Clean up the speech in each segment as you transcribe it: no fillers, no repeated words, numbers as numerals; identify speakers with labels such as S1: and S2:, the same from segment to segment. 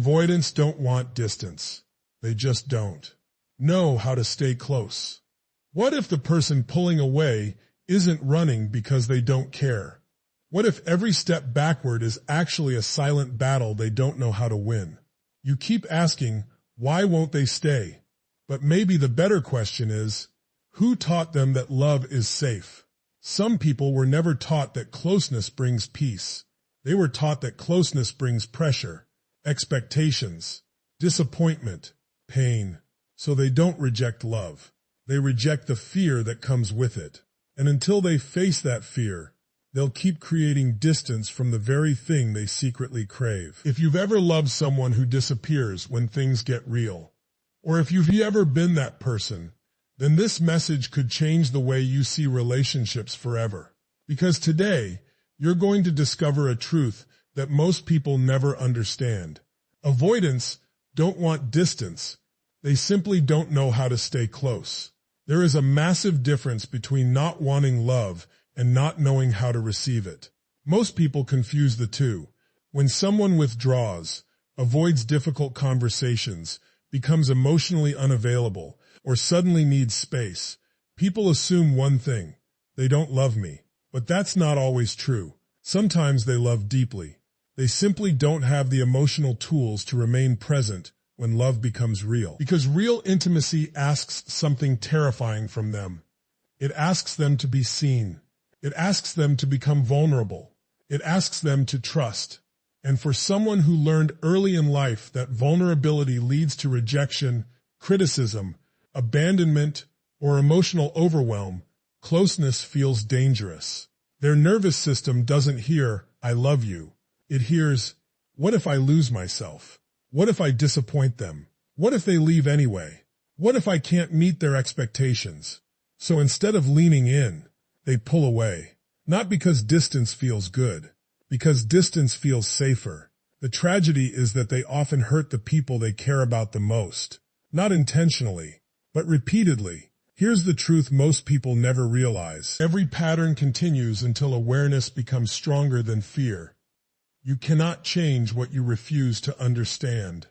S1: Avoidants don't want distance. They just don't know how to stay close. What if the person pulling away isn't running because they don't care? What if every step backward is actually a silent battle they don't know how to win? You keep asking, why won't they stay? But maybe the better question is, who taught them that love is safe? Some people were never taught that closeness brings peace. They were taught that closeness brings pressure, expectations, disappointment, pain. So they don't reject love. They reject the fear that comes with it. And until they face that fear, they'll keep creating distance from the very thing they secretly crave. If you've ever loved someone who disappears when things get real, or if you've ever been that person, then this message could change the way you see relationships forever. Because today, you're going to discover a truth that most people never understand. Avoidants don't want distance. They simply don't know how to stay close. There is a massive difference between not wanting love and not knowing how to receive it. Most people confuse the two. When someone withdraws, avoids difficult conversations, becomes emotionally unavailable, or suddenly needs space, people assume one thing: they don't love me. But that's not always true. Sometimes they love deeply. They simply don't have the emotional tools to remain present when love becomes real. Because real intimacy asks something terrifying from them. It asks them to be seen. It asks them to become vulnerable. It asks them to trust. And for someone who learned early in life that vulnerability leads to rejection, criticism, abandonment, or emotional overwhelm, closeness feels dangerous. Their nervous system doesn't hear, "I love you." It hears, "What if I lose myself? What if I disappoint them? What if they leave anyway? What if I can't meet their expectations?" So instead of leaning in, they pull away. Not because distance feels good, because distance feels safer. The tragedy is that they often hurt the people they care about the most. Not intentionally, but repeatedly. Here's the truth most people never realize. Every pattern continues until awareness becomes stronger than fear. You cannot change what you refuse to understand.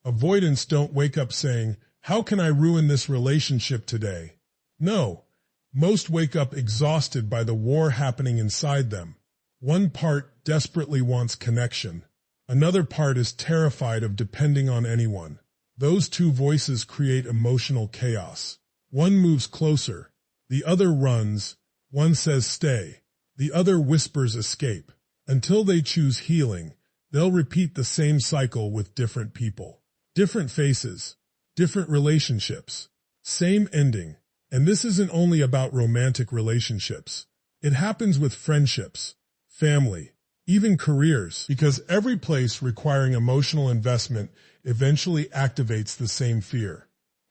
S1: Avoidants don't wake up saying, "How can I ruin this relationship today?" No, most wake up exhausted by the war happening inside them. One part desperately wants connection. Another part is terrified of depending on anyone. Those two voices create emotional chaos. One moves closer, the other runs, one says stay, the other whispers escape. Until they choose healing, they'll repeat the same cycle with different people. Different faces, different relationships, same ending. And this isn't only about romantic relationships. It happens with friendships, family, even careers, because every place requiring emotional investment eventually activates the same fear.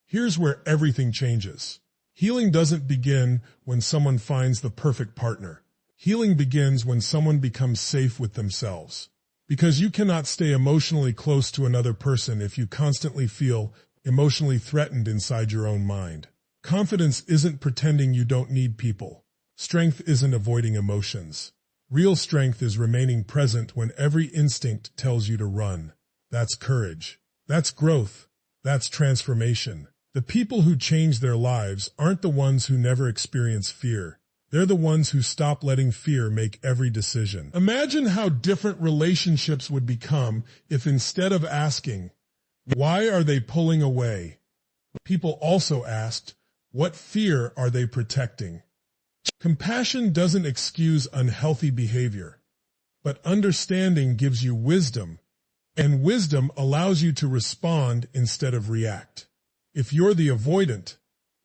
S1: Here's where everything changes. Healing doesn't begin when someone finds the perfect partner. Healing begins when someone becomes safe with themselves. Because you cannot stay emotionally close to another person if you constantly feel emotionally threatened inside your own mind. Confidence isn't pretending you don't need people. Strength isn't avoiding emotions. Real strength is remaining present when every instinct tells you to run. That's courage. That's growth. That's transformation. The people who change their lives aren't the ones who never experience fear. They're the ones who stop letting fear make every decision. Imagine how different relationships would become if instead of asking, "Why are they pulling away?" people also asked, "What fear are they protecting?" Compassion doesn't excuse unhealthy behavior, but understanding gives you wisdom, and wisdom allows you to respond instead of react. If you're the avoidant,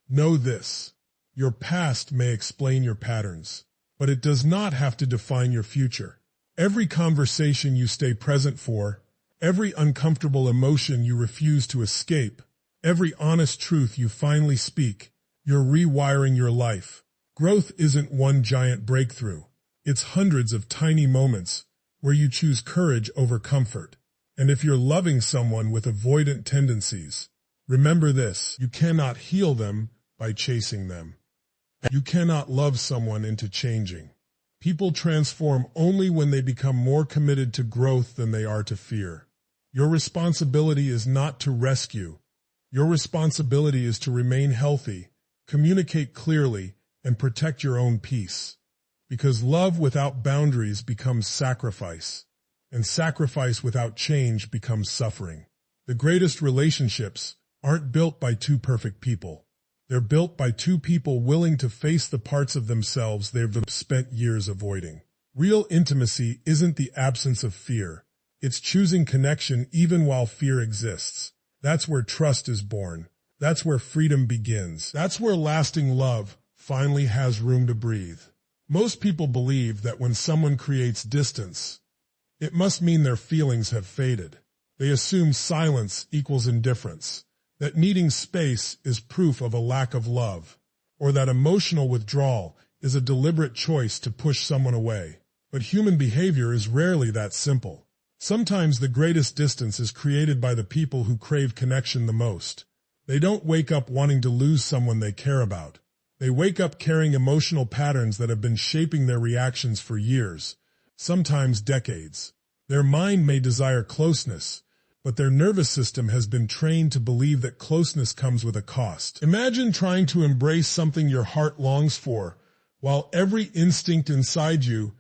S1: know this. Your past may explain your patterns, but it does not have to define your future. Every conversation you stay present for, every uncomfortable emotion you refuse to escape, every honest truth you finally speak, you're rewiring your life. Growth isn't one giant breakthrough. It's hundreds of tiny moments where you choose courage over comfort. And if you're loving someone with avoidant tendencies, remember this: you cannot heal them by chasing them. You cannot love someone into changing. People transform only when they become more committed to growth than they are to fear. Your responsibility is not to rescue. Your responsibility is to remain healthy, communicate clearly, and protect your own peace. Because love without boundaries becomes sacrifice, and sacrifice without change becomes suffering. The greatest relationships aren't built by two perfect people. They're built by two people willing to face the parts of themselves they've spent years avoiding. Real intimacy isn't the absence of fear. It's choosing connection even while fear exists. That's where trust is born. That's where freedom begins. That's where lasting love finally has room to breathe. Most people believe that when someone creates distance, it must mean their feelings have faded. They assume silence equals indifference, that needing space is proof of a lack of love, or that emotional withdrawal is a deliberate choice to push someone away. But human behavior is rarely that simple. Sometimes the greatest distance is created by the people who crave connection the most. They don't wake up wanting to lose someone they care about. They wake up carrying emotional patterns that have been shaping their reactions for years, sometimes decades. Their mind may desire closeness, but their nervous system has been trained to believe that closeness comes with a cost. Imagine trying to embrace something your heart longs for, while every instinct inside you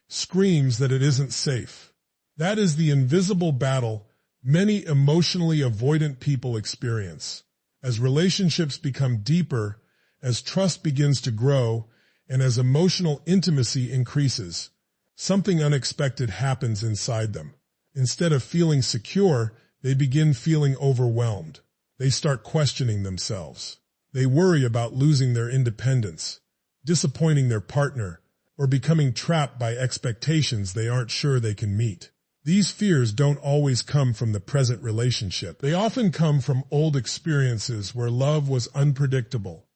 S1: screams that it isn't safe. That is the invisible battle many emotionally avoidant people experience. As relationships become deeper, as trust begins to grow, and as emotional intimacy increases, something unexpected happens inside them. Instead of feeling secure, they begin feeling overwhelmed. They start questioning themselves. They worry about losing their independence, disappointing their partner, or becoming trapped by expectations they aren't sure they can meet. These fears don't always come from the present relationship. They often come from old experiences where love was unpredictable,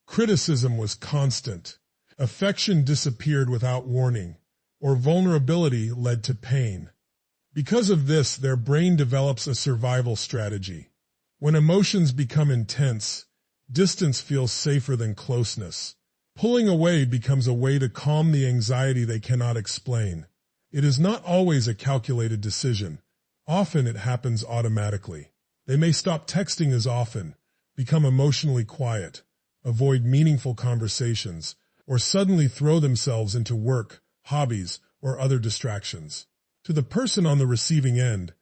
S1: criticism was constant, affection disappeared without warning, or vulnerability led to pain. Because of this, their brain develops a survival strategy. When emotions become intense, distance feels safer than closeness. Pulling away becomes a way to calm the anxiety they cannot explain. It is not always a calculated decision. Often it happens automatically. They may stop texting as often, become emotionally quiet, avoid meaningful conversations, or suddenly throw themselves into work, hobbies, or other distractions. To the person on the receiving end,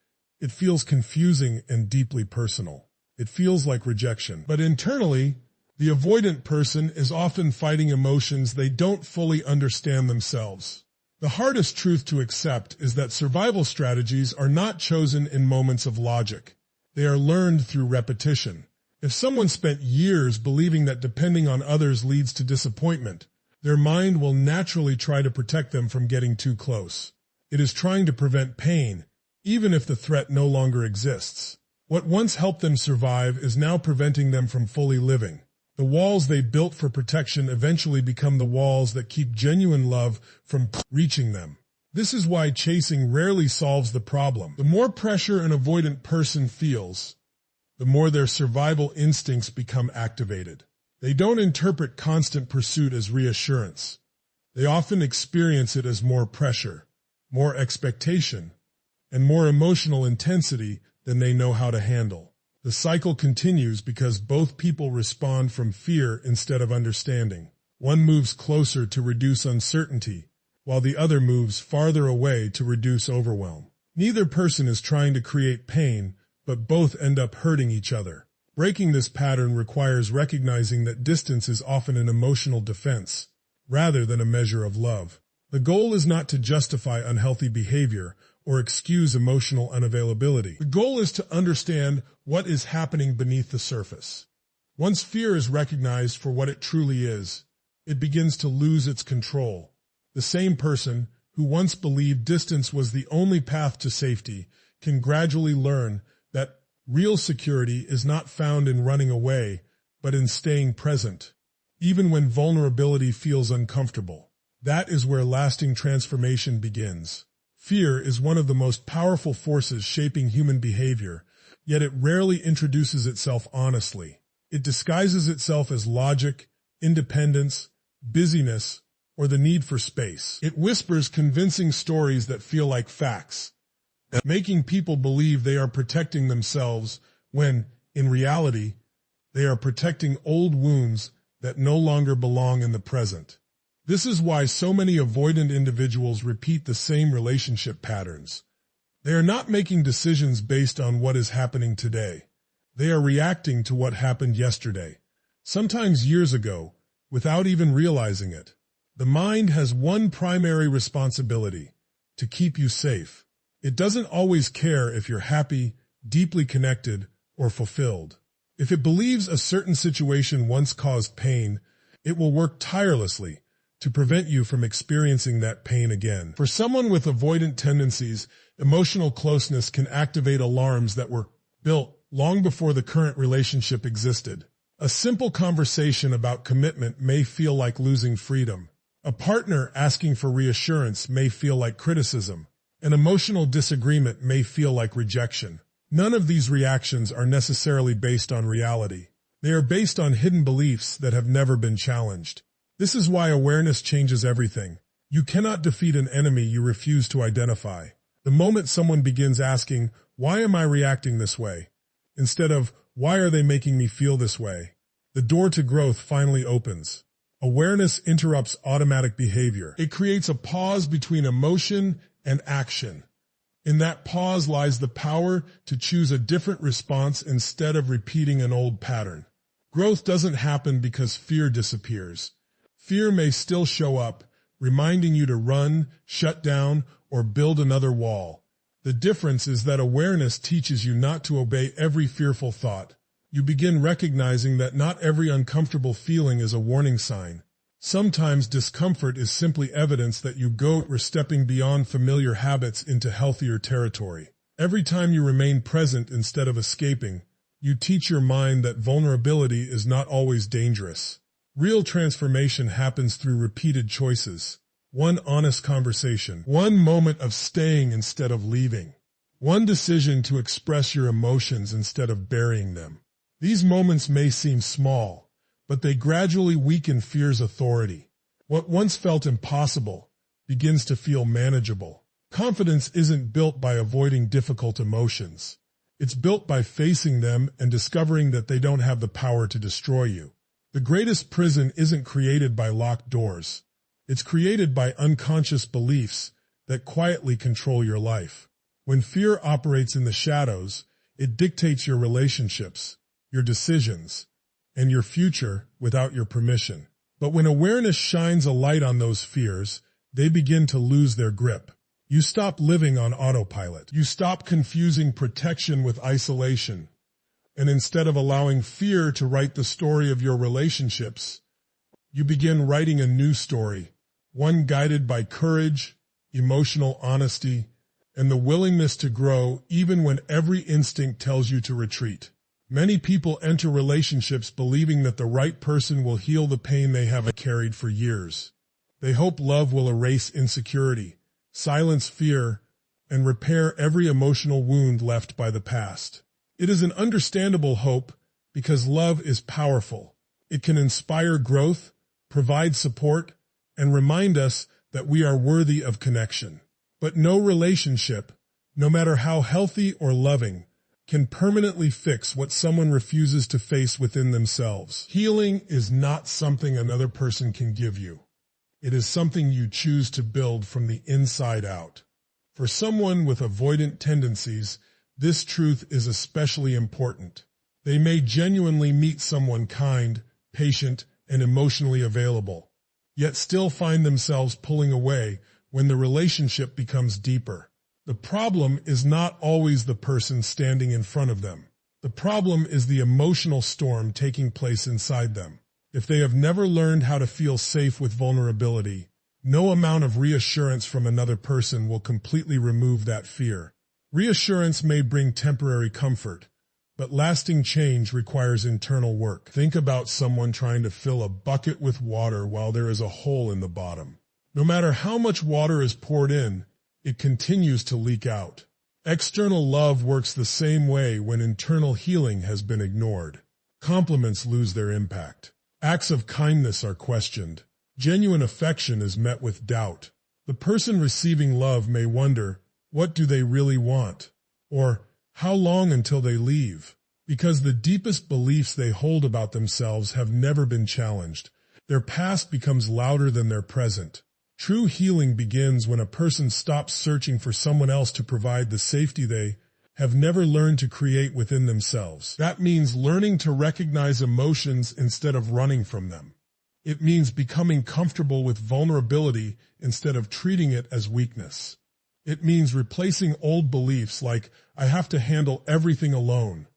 S1: it feels confusing and deeply personal. It feels like rejection. But internally, the avoidant person is often fighting emotions they don't fully understand themselves. The hardest truth to accept is that survival strategies are not chosen in moments of logic. They are learned through repetition. If someone spent years believing that depending on others leads to disappointment, their mind will naturally try to protect them from getting too close. It is trying to prevent pain, even if the threat no longer exists. What once helped them survive is now preventing them from fully living. The walls they built for protection eventually become the walls that keep genuine love from reaching them. This is why chasing rarely solves the problem. The more pressure an avoidant person feels, the more their survival instincts become activated. They don't interpret constant pursuit as reassurance. They often experience it as more pressure, more expectation, and more emotional intensity than they know how to handle. The cycle continues because both people respond from fear instead of understanding. One moves closer to reduce uncertainty, while the other moves farther away to reduce overwhelm. Neither person is trying to create pain, but both end up hurting each other. Breaking this pattern requires recognizing that distance is often an emotional defense, rather than a measure of love. The goal is not to justify unhealthy behavior or excuse emotional unavailability. The goal is to understand what is happening beneath the surface. Once fear is recognized for what it truly is, it begins to lose its control. The same person who once believed distance was the only path to safety can gradually learn that real security is not found in running away, but in staying present, even when vulnerability feels uncomfortable. That is where lasting transformation begins. Fear is one of the most powerful forces shaping human behavior, yet it rarely introduces itself honestly. It disguises itself as logic, independence, busyness, or the need for space. It whispers convincing stories that feel like facts, making people believe they are protecting themselves when, in reality, they are protecting old wounds that no longer belong in the present. This is why so many avoidant individuals repeat the same relationship patterns. They are not making decisions based on what is happening today. They are reacting to what happened yesterday, sometimes years ago, without even realizing it. The mind has one primary responsibility: to keep you safe. It doesn't always care if you're happy, deeply connected, or fulfilled. If it believes a certain situation once caused pain, it will work tirelessly to prevent you from experiencing that pain again. For someone with avoidant tendencies, emotional closeness can activate alarms that were built long before the current relationship existed. A simple conversation about commitment may feel like losing freedom. A partner asking for reassurance may feel like criticism. An emotional disagreement may feel like rejection. None of these reactions are necessarily based on reality. They are based on hidden beliefs that have never been challenged. This is why awareness changes everything. You cannot defeat an enemy you refuse to identify. The moment someone begins asking, "Why am I reacting this way?" instead of, "Why are they making me feel this way?" the door to growth finally opens. Awareness interrupts automatic behavior. It creates a pause between emotion and action. In that pause lies the power to choose a different response instead of repeating an old pattern. Growth doesn't happen because fear disappears. Fear may still show up, reminding you to run, shut down, or build another wall. The difference is that awareness teaches you not to obey every fearful thought. You begin recognizing that not every uncomfortable feeling is a warning sign. Sometimes discomfort is simply evidence that you are stepping beyond familiar habits into healthier territory. Every time you remain present instead of escaping, you teach your mind that vulnerability is not always dangerous. Real transformation happens through repeated choices. One honest conversation, one moment of staying instead of leaving, one decision to express your emotions instead of burying them. These moments may seem small, but they gradually weaken fear's authority. What once felt impossible begins to feel manageable. Confidence isn't built by avoiding difficult emotions. It's built by facing them and discovering that they don't have the power to destroy you. The greatest prison isn't created by locked doors. It's created by unconscious beliefs that quietly control your life. When fear operates in the shadows, it dictates your relationships, your decisions, and your future without your permission. But when awareness shines a light on those fears, they begin to lose their grip. You stop living on autopilot. You stop confusing protection with isolation. And instead of allowing fear to write the story of your relationships, you begin writing a new story, one guided by courage, emotional honesty, and the willingness to grow even when every instinct tells you to retreat. Many people enter relationships believing that the right person will heal the pain they have carried for years. They hope love will erase insecurity, silence fear, and repair every emotional wound left by the past. It is an understandable hope because love is powerful. It can inspire growth, provide support, and remind us that we are worthy of connection. But no relationship, no matter how healthy or loving, can permanently fix what someone refuses to face within themselves. Healing is not something another person can give you. It is something you choose to build from the inside out. For someone with avoidant tendencies, this truth is especially important. They may genuinely meet someone kind, patient, and emotionally available, yet still find themselves pulling away when the relationship becomes deeper. The problem is not always the person standing in front of them. The problem is the emotional storm taking place inside them. If they have never learned how to feel safe with vulnerability, no amount of reassurance from another person will completely remove that fear. Reassurance may bring temporary comfort, but lasting change requires internal work. Think about someone trying to fill a bucket with water while there is a hole in the bottom. No matter how much water is poured in, it continues to leak out. External love works the same way when internal healing has been ignored. Compliments lose their impact. Acts of kindness are questioned. Genuine affection is met with doubt. The person receiving love may wonder, What do they really want? Or how long until they leave? Because the deepest beliefs they hold about themselves have never been challenged. Their past becomes louder than their present. True healing begins when a person stops searching for someone else to provide the safety they have never learned to create within themselves. That means learning to recognize emotions instead of running from them. It means becoming comfortable with vulnerability instead of treating it as weakness. It means replacing old beliefs like, I have to handle everything alone,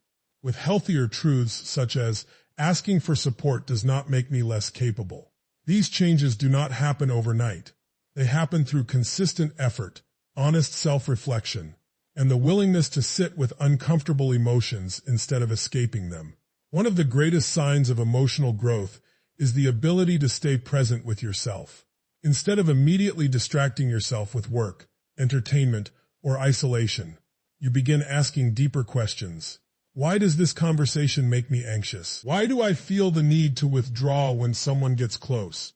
S1: with healthier truths such as, asking for support does not make me less capable. These changes do not happen overnight. They happen through consistent effort, honest self-reflection, and the willingness to sit with uncomfortable emotions instead of escaping them. One of the greatest signs of emotional growth is the ability to stay present with yourself. Instead of immediately distracting yourself with work, entertainment, or isolation, you begin asking deeper questions. Why does this conversation make me anxious? Why do I feel the need to withdraw when someone gets close?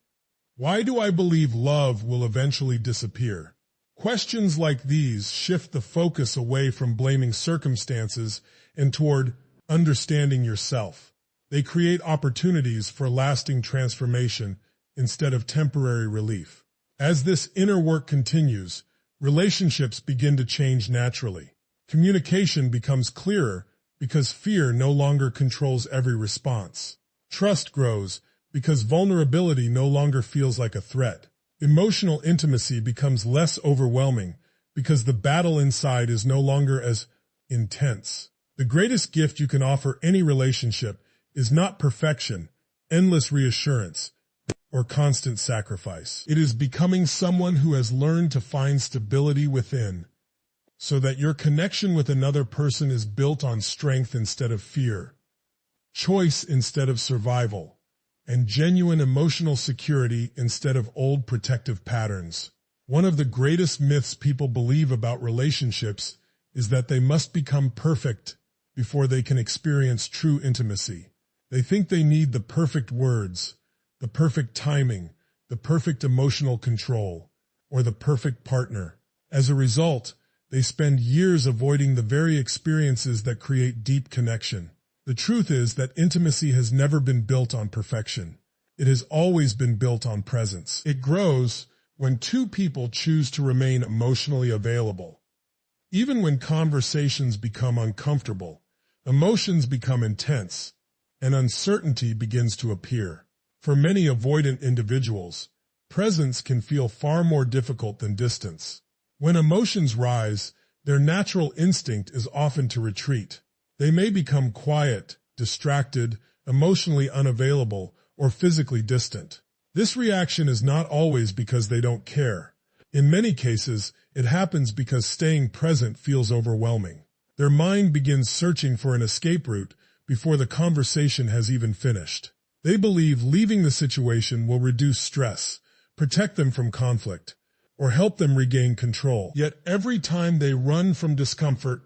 S1: Why do I believe love will eventually disappear? Questions like these shift the focus away from blaming circumstances and toward understanding yourself. They create opportunities for lasting transformation instead of temporary relief. As this inner work continues, relationships begin to change naturally. Communication becomes clearer because fear no longer controls every response. Trust grows because vulnerability no longer feels like a threat. Emotional intimacy becomes less overwhelming because the battle inside is no longer as intense. The greatest gift you can offer any relationship is not perfection, endless reassurance, or constant sacrifice. It is becoming someone who has learned to find stability within, so that your connection with another person is built on strength instead of fear, choice instead of survival, and genuine emotional security instead of old protective patterns. One of the greatest myths people believe about relationships is that they must become perfect before they can experience true intimacy. They think they need the perfect words, the perfect timing, the perfect emotional control, or the perfect partner. As a result, they spend years avoiding the very experiences that create deep connection. The truth is that intimacy has never been built on perfection. It has always been built on presence. It grows when two people choose to remain emotionally available. Even when conversations become uncomfortable, emotions become intense, and uncertainty begins to appear. For many avoidant individuals, presence can feel far more difficult than distance. When emotions rise, their natural instinct is often to retreat. They may become quiet, distracted, emotionally unavailable, or physically distant. This reaction is not always because they don't care. In many cases, it happens because staying present feels overwhelming. Their mind begins searching for an escape route before the conversation has even finished. They believe leaving the situation will reduce stress, protect them from conflict, or help them regain control. Yet every time they run from discomfort,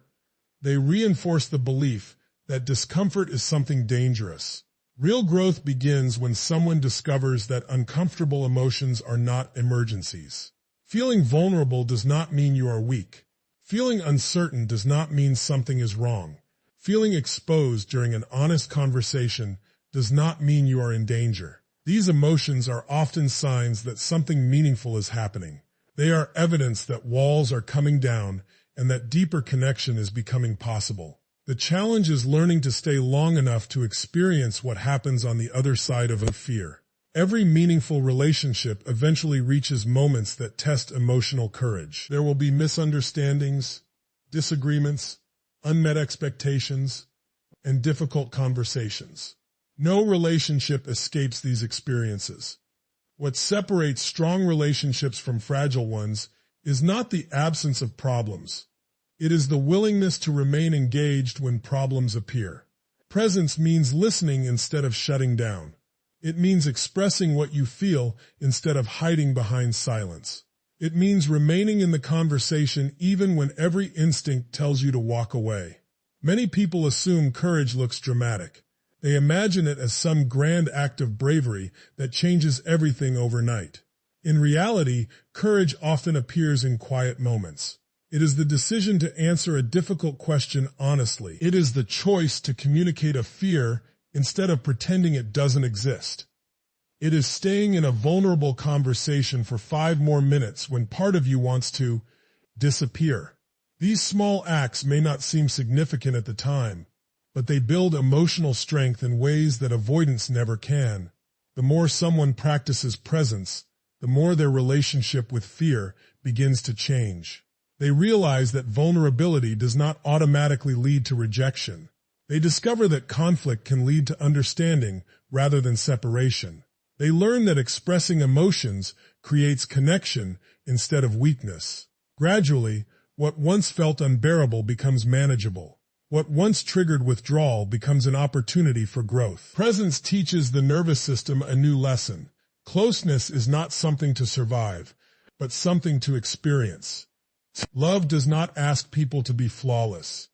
S1: they reinforce the belief that discomfort is something dangerous. Real growth begins when someone discovers that uncomfortable emotions are not emergencies. Feeling vulnerable does not mean you are weak. Feeling uncertain does not mean something is wrong. Feeling exposed during an honest conversation does not mean you are in danger. These emotions are often signs that something meaningful is happening. They are evidence that walls are coming down and that deeper connection is becoming possible. The challenge is learning to stay long enough to experience what happens on the other side of a fear. Every meaningful relationship eventually reaches moments that test emotional courage. There will be misunderstandings, disagreements, unmet expectations, and difficult conversations. No relationship escapes these experiences. What separates strong relationships from fragile ones is not the absence of problems. It is the willingness to remain engaged when problems appear. Presence means listening instead of shutting down. It means expressing what you feel instead of hiding behind silence. It means remaining in the conversation even when every instinct tells you to walk away. Many people assume courage looks dramatic. They imagine it as some grand act of bravery that changes everything overnight. In reality, courage often appears in quiet moments. It is the decision to answer a difficult question honestly. It is the choice to communicate a fear instead of pretending it doesn't exist. It is staying in a vulnerable conversation for 5 more minutes when part of you wants to disappear. These small acts may not seem significant at the time, but they build emotional strength in ways that avoidance never can. The more someone practices presence, the more their relationship with fear begins to change. They realize that vulnerability does not automatically lead to rejection. They discover that conflict can lead to understanding rather than separation. They learn that expressing emotions creates connection instead of weakness. Gradually, what once felt unbearable becomes manageable. What once triggered withdrawal becomes an opportunity for growth. Presence teaches the nervous system a new lesson. Closeness is not something to survive, but something to experience. Love does not ask people to be flawless.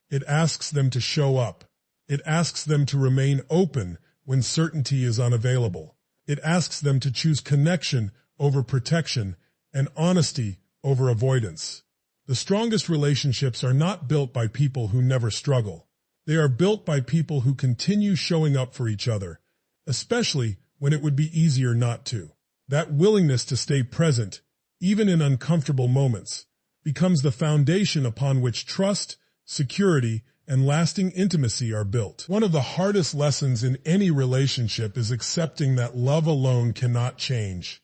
S1: It asks them to show up. It asks them to remain open when certainty is unavailable. It asks them to choose connection over protection and honesty over avoidance. The strongest relationships are not built by people who never struggle. They are built by people who continue showing up for each other, especially when it would be easier not to. That willingness to stay present, even in uncomfortable moments, becomes the foundation upon which trust, security, and lasting intimacy are built. One of the hardest lessons in any relationship is accepting that love alone cannot change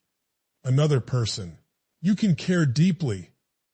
S1: another person. You can care deeply,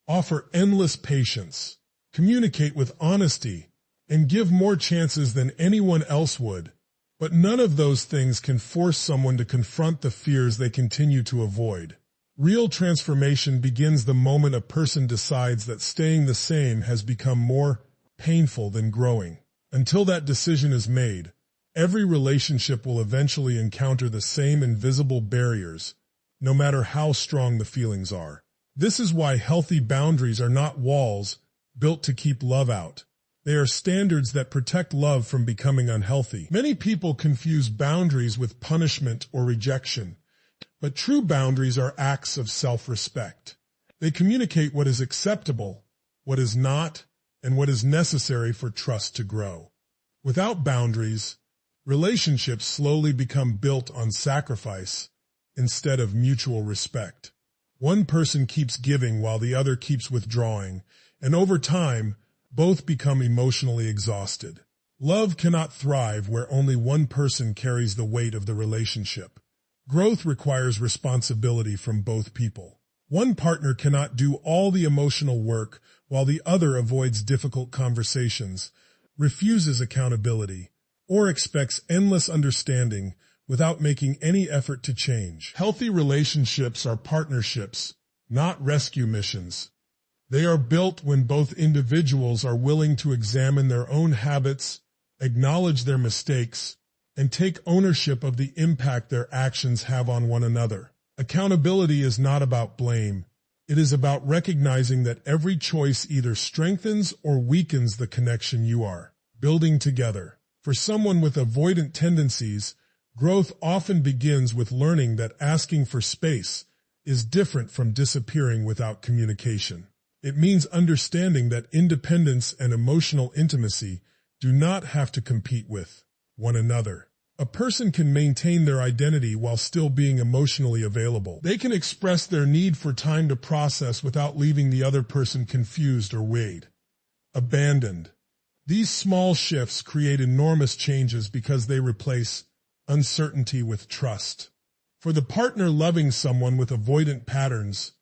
S1: offer endless patience, communicate with honesty, and give more chances than anyone else would. But none of those things can force someone to confront the fears they continue to avoid. Real transformation begins the moment a person decides that staying the same has become more painful than growing. Until that decision is made, every relationship will eventually encounter the same invisible barriers, no matter how strong the feelings are. This is why healthy boundaries are not walls built to keep love out. They are standards that protect love from becoming unhealthy. Many people confuse boundaries with punishment or rejection, but true boundaries are acts of self-respect. They communicate what is acceptable, what is not, and what is necessary for trust to grow. Without boundaries, relationships slowly become built on sacrifice instead of mutual respect. One person keeps giving while the other keeps withdrawing, and over time, both become emotionally exhausted. Love cannot thrive where only one person carries the weight of the relationship. Growth requires responsibility from both people. One partner cannot do all the emotional work while the other avoids difficult conversations, refuses accountability, or expects endless understanding without making any effort to change. Healthy relationships are partnerships, not rescue missions. They are built when both individuals are willing to examine their own habits, acknowledge their mistakes, and take ownership of the impact their actions have on one another. Accountability is not about blame. It is about recognizing that every choice either strengthens or weakens the connection you are building together. For someone with avoidant tendencies, growth often begins with learning that asking for space is different from disappearing without communication. It means understanding that independence and emotional intimacy do not have to compete with one another. A person can maintain their identity while still being emotionally available. They can express their need for time to process without leaving the other person confused or weighed, abandoned. These small shifts create enormous changes because they replace uncertainty with trust. For the partner loving someone with avoidant patterns,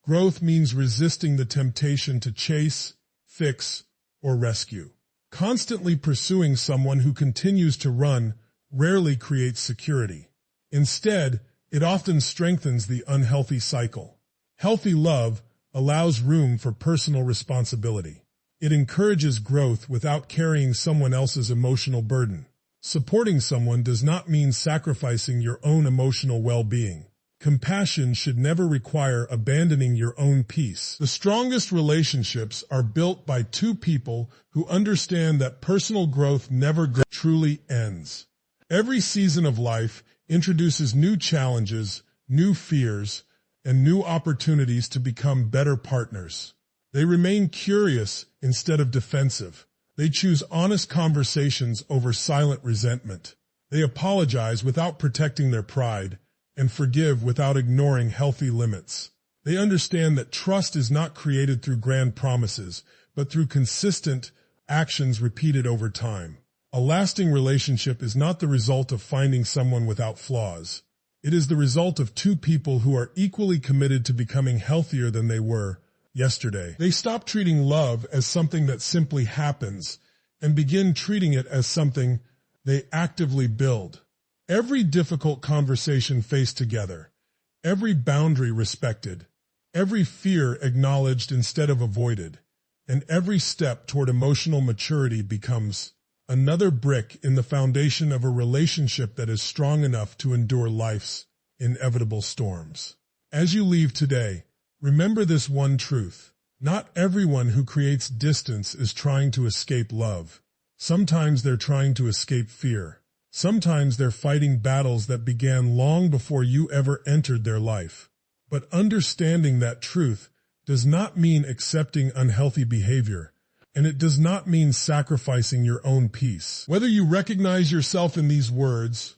S1: growth means resisting the temptation to chase, fix, or rescue. Constantly pursuing someone who continues to run rarely creates security. Instead, it often strengthens the unhealthy cycle. Healthy love allows room for personal responsibility. It encourages growth without carrying someone else's emotional burden. Supporting someone does not mean sacrificing your own emotional well-being. Compassion should never require abandoning your own peace. The strongest relationships are built by two people who understand that personal growth never truly ends. Every season of life introduces new challenges, new fears, and new opportunities to become better partners. They remain curious instead of defensive. They choose honest conversations over silent resentment. They apologize without protecting their pride and forgive without ignoring healthy limits. They understand that trust is not created through grand promises, but through consistent actions repeated over time. A lasting relationship is not the result of finding someone without flaws. It is the result of two people who are equally committed to becoming healthier than they were yesterday. They stop treating love as something that simply happens and begin treating it as something they actively build. Every difficult conversation faced together, every boundary respected, every fear acknowledged instead of avoided, and every step toward emotional maturity becomes another brick in the foundation of a relationship that is strong enough to endure life's inevitable storms. As you leave today, remember this one truth. Not everyone who creates distance is trying to escape love. Sometimes they're trying to escape fear. Sometimes they're fighting battles that began long before you ever entered their life. But understanding that truth does not mean accepting unhealthy behavior, and it does not mean sacrificing your own peace. Whether you recognize yourself in these words,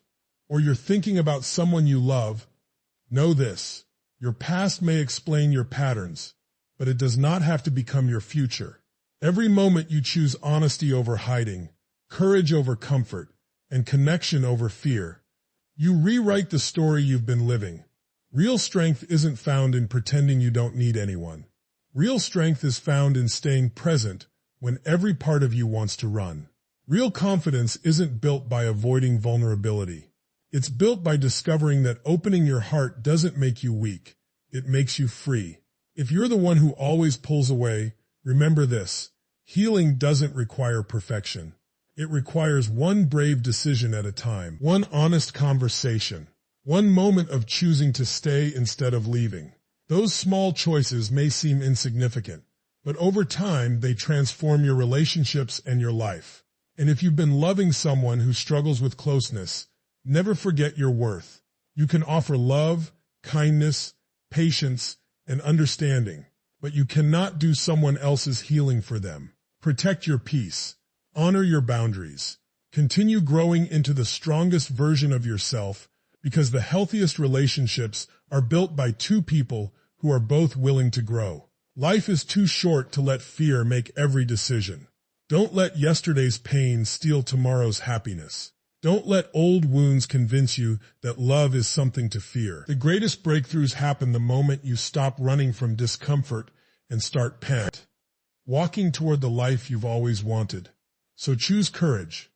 S1: or you're thinking about someone you love, know this: your past may explain your patterns, but it does not have to become your future. Every moment you choose honesty over hiding, courage over comfort, and connection over fear, you rewrite the story you've been living. Real strength isn't found in pretending you don't need anyone. Real strength is found in staying present when every part of you wants to run. Real confidence isn't built by avoiding vulnerability. It's built by discovering that opening your heart doesn't make you weak. It makes you free. If you're the one who always pulls away, remember this: healing doesn't require perfection. It requires one brave decision at a time, one honest conversation, one moment of choosing to stay instead of leaving. Those small choices may seem insignificant, but over time they transform your relationships and your life. And if you've been loving someone who struggles with closeness, never forget your worth. You can offer love, kindness, patience, and understanding, but you cannot do someone else's healing for them. Protect your peace. Honor your boundaries. Continue growing into the strongest version of yourself, because the healthiest relationships are built by two people who are both willing to grow. Life is too short to let fear make every decision. Don't let yesterday's pain steal tomorrow's happiness. Don't let old wounds convince you that love is something to fear. The greatest breakthroughs happen the moment you stop running from discomfort and start walking toward the life you've always wanted. So choose courage,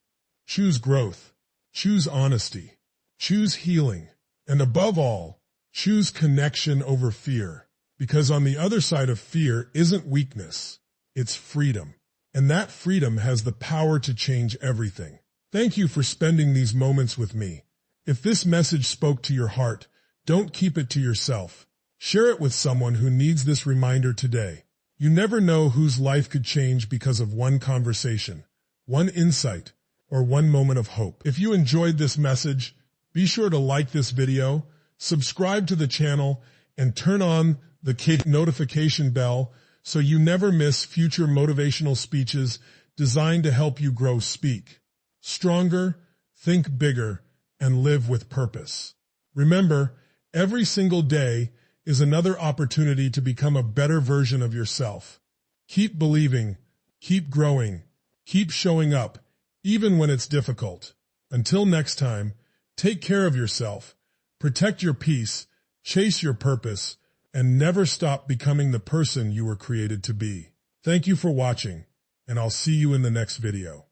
S1: choose growth, choose honesty, choose healing, and above all, choose connection over fear. Because on the other side of fear isn't weakness, it's freedom. And that freedom has the power to change everything. Thank you for spending these moments with me. If this message spoke to your heart, don't keep it to yourself. Share it with someone who needs this reminder today. You never know whose life could change because of one conversation, one insight, or one moment of hope. If you enjoyed this message, be sure to like this video, subscribe to the channel, and turn on the notification bell so you never miss future motivational speeches designed to help you grow, speak stronger, think bigger, and live with purpose. Remember, every single day is another opportunity to become a better version of yourself. Keep believing, keep growing, keep showing up, even when it's difficult. Until next time, take care of yourself, protect your peace, chase your purpose, and never stop becoming the person you were created to be. Thank you for watching, and I'll see you in the next video.